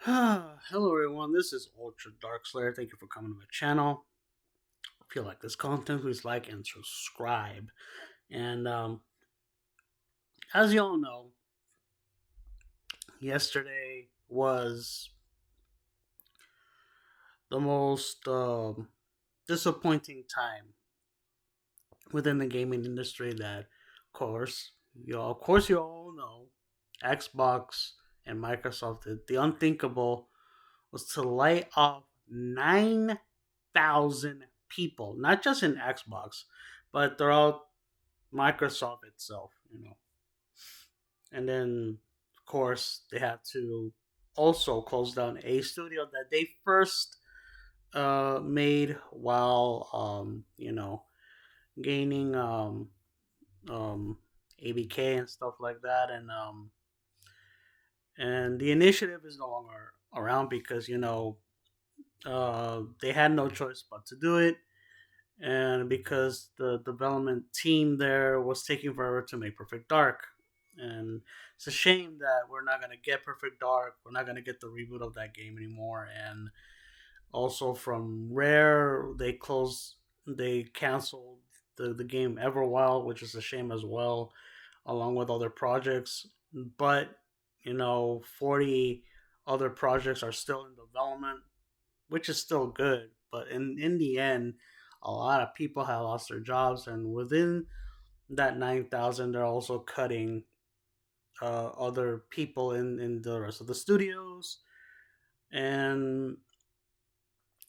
Hello everyone, this is Ultra Dark Slayer. Thank you for coming to my channel. If you like this content, please like and subscribe. And as you all know, yesterday was the most disappointing time within the gaming industry. That, of course, you all know, Xbox and Microsoft did the unthinkable was to lay off 9,000 people, not just in Xbox, but throughout Microsoft itself, And then, of course, they had to also close down a studio that they first made while, gaining um, ABK and stuff like that. And the initiative is no longer around because, they had no choice but to do it, and because the development team there was taking forever to make Perfect Dark. And it's a shame that we're not gonna get Perfect Dark. We're not gonna get the reboot of that game anymore. And also from Rare, they canceled the game Everwild, which is a shame as well, along with other projects. But 40 other projects are still in development, which is still good. But in the end, a lot of people have lost their jobs, and within that 9,000, they're also cutting other people in the rest of the studios. And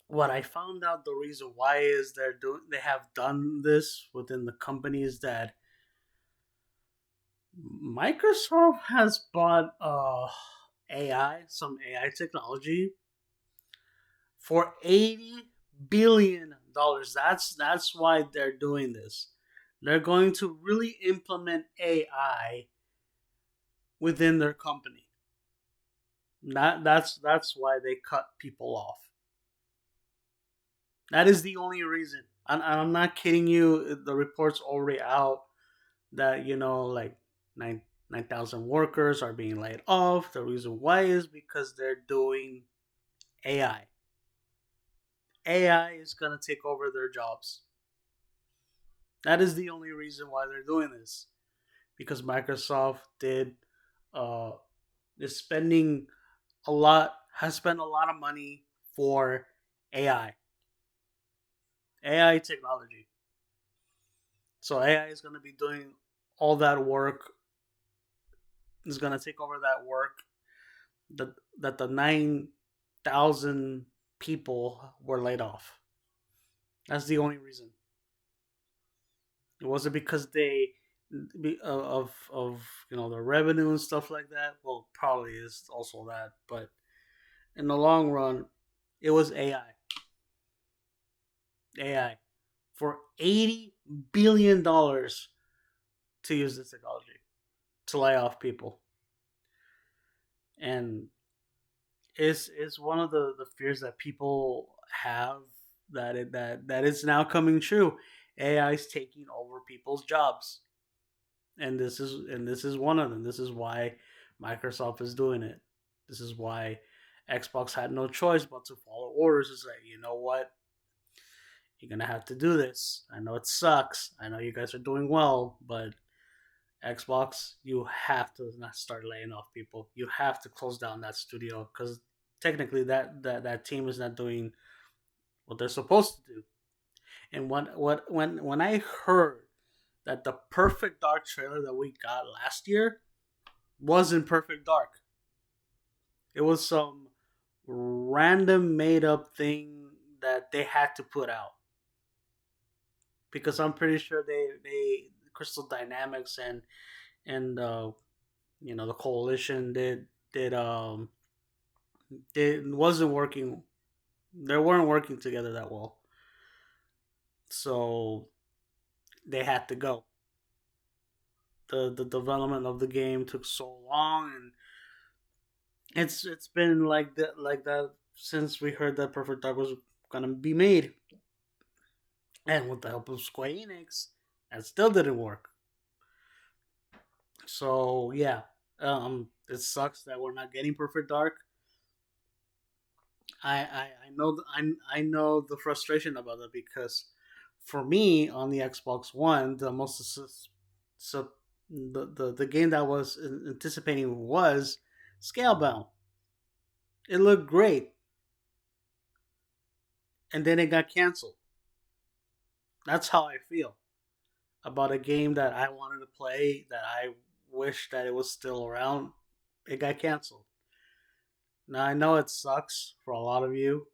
what I found out, the reason why is they have done this within the company is that Microsoft has bought some AI technology for $80 billion. That's why they're doing this. They're going to really implement AI within their company. That's why they cut people off. That is the only reason. And I'm not kidding you. The report's already out that like nine 9,000 workers are being laid off. The reason why is because they're doing AI. AI is gonna take over their jobs. That is the only reason why they're doing this, because Microsoft uh is spending has spent a lot of money for AI technology. So AI is going to be doing all that work. Is going to take over that work that the 9,000 people were laid off. That's the only reason. It wasn't because of the revenue and stuff like that. Well, probably is also that, but in the long run, it was AI for $80 billion to use this technology to lay off people. And it's one of the fears that people have, that is now coming true. AI is taking over people's jobs, and this is one of them. This is why Microsoft is doing it. This is why Xbox had no choice but to follow orders and say, you know what, you're gonna have to do this. I know it sucks. I know you guys are doing well, but Xbox, you have to not start laying off people. You have to close down that studio because technically that team is not doing what they're supposed to do. And when I heard that the Perfect Dark trailer that we got last year wasn't Perfect Dark, it was some random made up thing that they had to put out, because I'm pretty sure they Crystal Dynamics and the coalition did wasn't working. They weren't working together that well, so they had to go. The development of the game took so long, and it's been like that since we heard that Perfect Dark was gonna be made, and with the help of Square Enix, that still didn't work. So yeah, it sucks that we're not getting Perfect Dark, I know I know the frustration about that because for me on the Xbox One, the most so the game that I was anticipating was Scalebound. It looked great, and then it got canceled. That's how I feel about a game that I wanted to play that I wish that it was still around. It got canceled. Now I know it sucks for a lot of you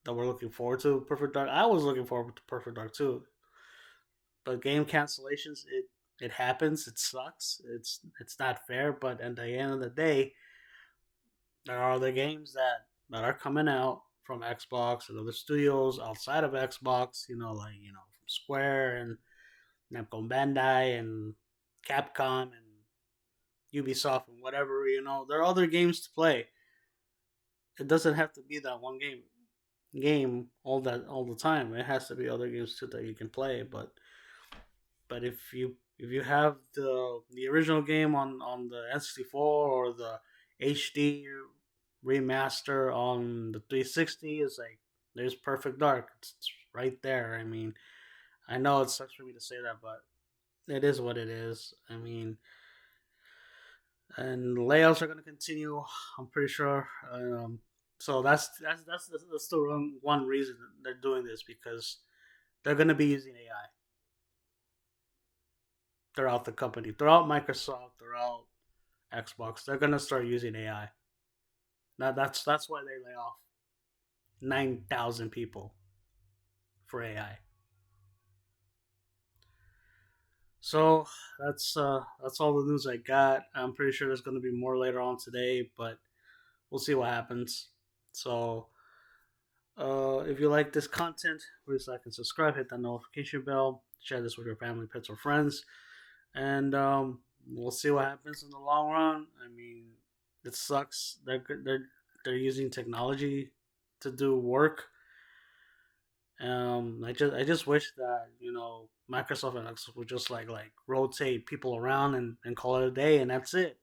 that were looking forward to Perfect Dark. I was looking forward to Perfect Dark too, but game cancellations, it happens. It sucks. It's not fair. But at the end of the day, there are other games that are coming out from Xbox and other studios outside of Xbox. Like from Square and Namco Bandai and Capcom and Ubisoft and whatever. There are other games to play. It doesn't have to be that one game all the time. It has to be other games too that you can play. But if you have the original game on the N64 or the HD remaster on the 360, it's like there's Perfect Dark. It's right there. I mean, I know it sucks for me to say that, but it is what it is. I mean, and layoffs are going to continue. I'm pretty sure. So that's the one reason they're doing this because they're going to be using AI throughout the company, throughout Microsoft, throughout Xbox. They're going to start using AI. Now that's why they lay off 9,000 people for AI. So that's all the news I got. I'm pretty sure there's going to be more later on today, but we'll see what happens. So if you like this content, please like and subscribe, hit that notification bell, share this with your family, pets, or friends, and we'll see what happens in the long run. I mean, it sucks. They're using technology to do work. I just wish that Microsoft and Xbox would just like rotate people around and call it a day, and that's it.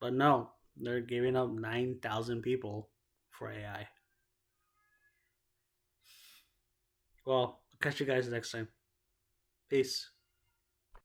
But no, they're giving up 9,000 people for AI. Well, I'll catch you guys next time. Peace.